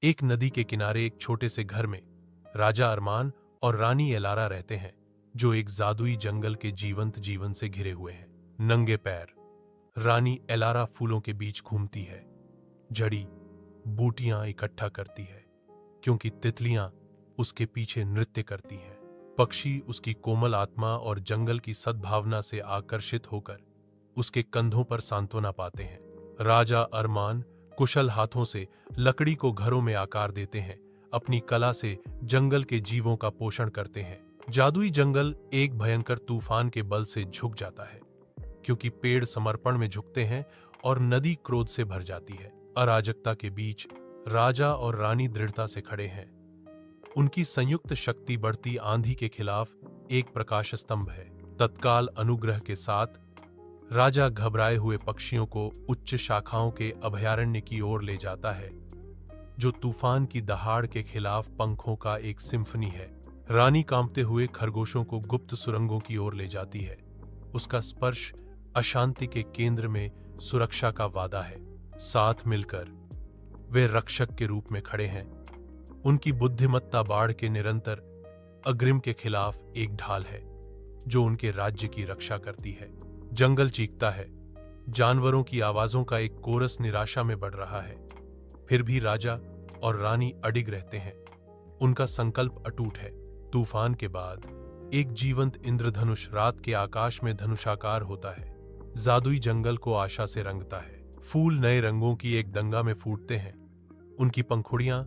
एक नदी के किनारे एक छोटे से घर में राजा अरमान और रानी एलारा रहते हैं, जो एक जादुई जंगल के जीवंत जीवन से घिरे हुए हैं। नंगे पैर रानी एलारा फूलों के बीच घूमती है, जड़ी बूटियां इकट्ठा करती है, क्योंकि तितलियां उसके पीछे नृत्य करती हैं। पक्षी उसकी कोमल आत्मा और जंगल की सद्भावना से आकर्षित होकर उसके कंधों पर सांत्वना पाते हैं। राजा अरमान कुशल हाथों से लकड़ी को घरों में आकार देते हैं, अपनी कला से जंगल के जीवों का पोषण करते हैं। जादुई जंगल एक भयंकर तूफान के बल से झुक जाता है, क्योंकि पेड़ समर्पण में झुकते हैं और नदी क्रोध से भर जाती है। अराजकता के बीच राजा और रानी दृढ़ता से खड़े हैं। उनकी संयुक्त शक्ति बढ़ती आंधी के खिलाफ एक प्रकाश स्तंभ है। तत्काल अनुग्रह के साथ राजा घबराए हुए पक्षियों को उच्च शाखाओं के अभयारण्य की ओर ले जाता है, जो तूफान की दहाड़ के खिलाफ पंखों का एक सिम्फनी है। रानी कांपते हुए खरगोशों को गुप्त सुरंगों की ओर ले जाती है। उसका स्पर्श अशांति के केंद्र में सुरक्षा का वादा है। साथ मिलकर वे रक्षक के रूप में खड़े हैं। उनकी बुद्धिमत्ता बाढ़ के निरंतर अग्रिम के खिलाफ एक ढाल है, जो उनके राज्य की रक्षा करती है। जंगल चीखता है, जानवरों की आवाजों का एक कोरस निराशा में बढ़ रहा है। फिर भी राजा और रानी अडिग रहते हैं। उनका संकल्प अटूट है। तूफान के बाद एक जीवंत इंद्रधनुष रात के आकाश में धनुषाकार होता है, जादुई जंगल को आशा से रंगता है। फूल नए रंगों की एक दंगा में फूटते हैं, उनकी पंखुड़ियां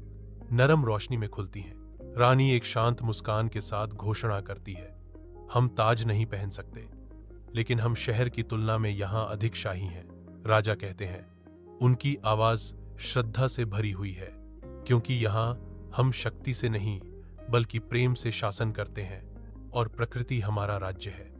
नरम रोशनी में खुलती हैं। रानी एक शांत मुस्कान के साथ घोषणा करती है, हम ताज नहीं पहन सकते, लेकिन हम शहर की तुलना में यहां अधिक शाही हैं। राजा कहते हैं, उनकी आवाज श्रद्धा से भरी हुई है, क्योंकि यहां हम शक्ति से नहीं बल्कि प्रेम से शासन करते हैं और प्रकृति हमारा राज्य है।